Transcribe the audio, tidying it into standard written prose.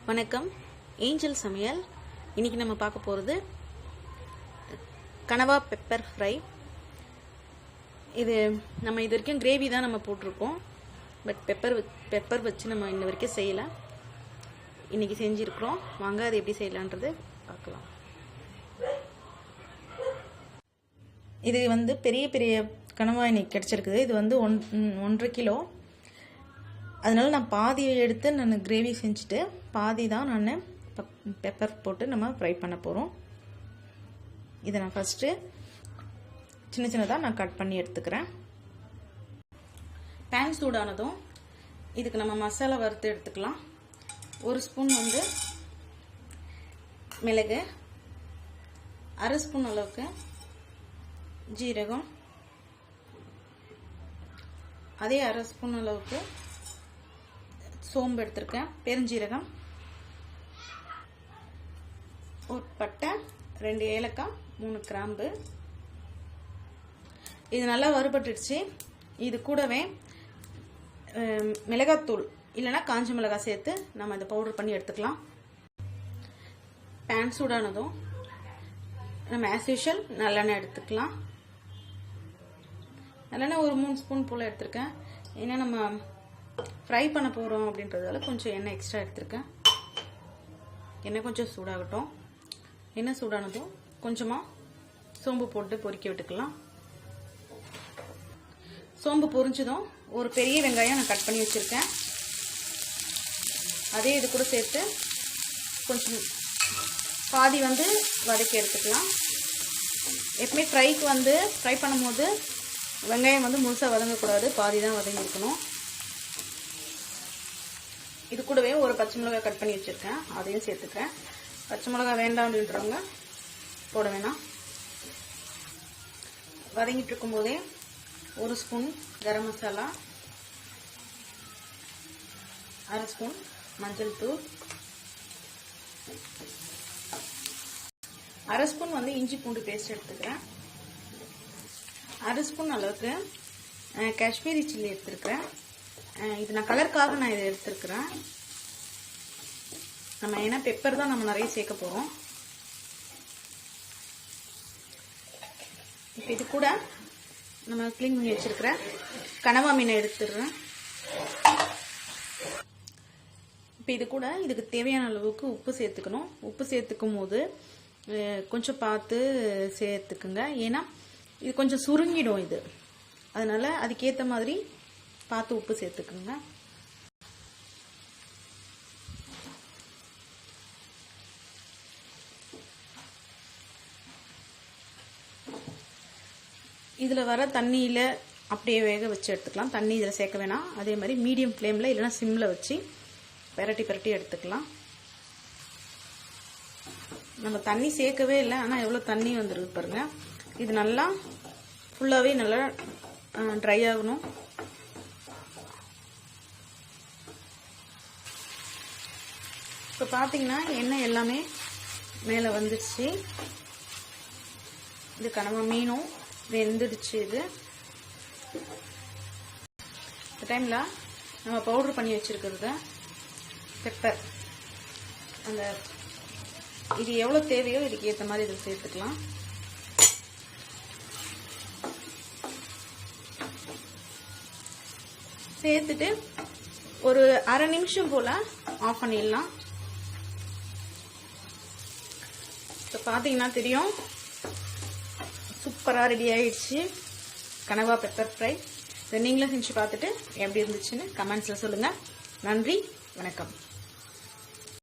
வணக்கம், ஏஞ்சல் சமையல். இன்னைக்கு நம்ம பார்க்க போகிறது கனவா பெப்பர் ஃப்ரை. இது நம்ம இது வரைக்கும் கிரேவி தான் நம்ம போட்டிருக்கோம். பட் பெப்பர் வச்சு நம்ம இன்ன வரைக்கும் செய்யலை. இன்னைக்கு செஞ்சுருக்கிறோம். வாங்க அது எப்படி செய்யலான்றது பார்க்கலாம். இது பெரிய பெரிய கனவா இன்னைக்கு கிடச்சிருக்குது. இது 1.5 கிலோ. அதனால நான் பாதியை எடுத்து நான் கிரேவி செஞ்சுட்டு பாதி தான் நான் பெப்பர் போட்டு நம்ம ஃப்ரை பண்ண போகிறோம். இதை நான் ஃபஸ்ட்டு சின்ன சின்னதாக நான் கட் பண்ணி எடுத்துக்கிறேன். பேன் சூடானதும் இதுக்கு நம்ம மசாலா வறுத்து எடுத்துக்கலாம். 1 ஸ்பூன் மிளகு, 1/2 ஸ்பூன் அளவுக்கு ஜீரகம், அதே 1/2 ஸ்பூன் அளவுக்கு சோம்பு எடுத்திருக்கேன், பெருஞ்சீரகம், ஒரு பட்டை, 2 ஏலக்காய், 3 கிராம்பு. இது நல்லா வறுபட்டுடுச்சு. இது கூடவே மிளகாத்தூள் இல்லைன்னா காஞ்ச மிளகாய் சேர்த்து நம்ம இதை பவுடர் பண்ணி எடுத்துக்கலாம். பேன் சூடானதும் நம்ம ஆஸ் யூஷுவல் நல்லெண்ணெய் எடுத்துக்கலாம். நல்லெண்ணெய் ஒரு 3 ஸ்பூன் போல் எடுத்திருக்கேன். ஏன்னா நம்ம ஃப்ரை பண்ண போகிறோம் அப்படின்றதால கொஞ்சம் எண்ணெய் எக்ஸ்ட்ரா எடுத்திருக்கேன். எண்ணெய் கொஞ்சம் சூடாகட்டும். எண்ணெய் சூடானதும் கொஞ்சமாக சோம்பு போட்டு பொரிக்க விட்டுக்கலாம். சோம்பு பொரிஞ்சதும் ஒரு பெரிய வெங்காயம் நான் கட் பண்ணி வச்சுருக்கேன். அதே இது கூட சேர்த்து கொஞ்சம் பாதி வதக்கி எடுத்துக்கலாம். எப்பவுமே ஃப்ரை பண்ணும்போது வெங்காயம் முழுசாக வதங்கக்கூடாது, பாதி தான் வதங்கியிருக்கணும். இது கூடவே ஒரு பச்சை மிளகாய் கட் பண்ணி வச்சுருக்கேன், அதையும் சேர்த்துக்கிறேன். பச்சை மிளகாய் வேண்டாம் அப்படின்றவங்க போட வேணாம். வதங்கிட்டு இருக்கும்போதே 1 ஸ்பூன் கரம் மசாலா, 1/2 ஸ்பூன் மஞ்சள் தூள், 1/2 ஸ்பூன் இஞ்சி பூண்டு பேஸ்ட் எடுத்துக்கிறேன். 1/2 ஸ்பூன் அளவுக்கு காஷ்மீரி சில்லி எடுத்துருக்கிறேன். இது நான் கலருக்காக நான் இதை எடுத்துருக்கிறேன். நம்ம ஏன்னா பெப்பர் தான் நம்ம நிறைய சேர்க்க போகிறோம். இப்போ இது கூட நம்ம க்ளீன் பண்ணி வச்சிருக்கிற கனவா மீனை எடுத்துடுறேன். இப்போ இது கூட இதுக்கு தேவையான அளவுக்கு உப்பு சேர்த்துக்கணும். உப்பு சேர்த்துக்கும் போது கொஞ்சம் பார்த்து சேர்த்துக்குங்க. ஏன்னா இது கொஞ்சம் சுருங்கிடும் இது. அதனால அதுக்கேற்ற மாதிரி பார்த்து உப்பு சேர்த்துக்குங்க. இதில் வர தண்ணியில் அப்படியே வேக வச்சு எடுத்துக்கலாம். தண்ணி இதில் சேர்க்க வேணாம். அதே மாதிரி மீடியம் ஃப்ளேமில் இல்லைன்னா சிம்மில் வச்சு பெரட்டி எடுத்துக்கலாம். நம்ம தண்ணி சேர்க்கவே இல்லை, ஆனால் எவ்வளோ தண்ணி வந்துருக்கு பாருங்க. இது நல்லா ஃபுல்லாகவே நல்லா ட்ரை ஆகணும். இப்போ பார்த்தீங்கன்னா எண்ணெய் எல்லாமே மேலே வந்துடுச்சு. இது கனவா மீனும் வெந்துடுச்சு. இந்த டைமில் நம்ம பவுடர் பண்ணி வச்சுருக்கிறத பெப்பர் இது எவ்வளோ தேவையோ இதுக்கு ஏற்ற மாதிரி இதில் சேர்த்துக்கலாம். சேர்த்துட்டு ஒரு 1/2 நிமிஷம் போல் ஆஃப் பண்ணிடலாம். இப்போ பார்த்தீங்கன்னா தெரியும், சூப்பராக ரெடி ஆயிடுச்சு கனவா பெப்பர் ஃப்ரை. இதை நீங்களும் செஞ்சு பார்த்துட்டு எப்படி இருந்துச்சுன்னு கமெண்ட்ஸில் சொல்லுங்கள். நன்றி, வணக்கம்.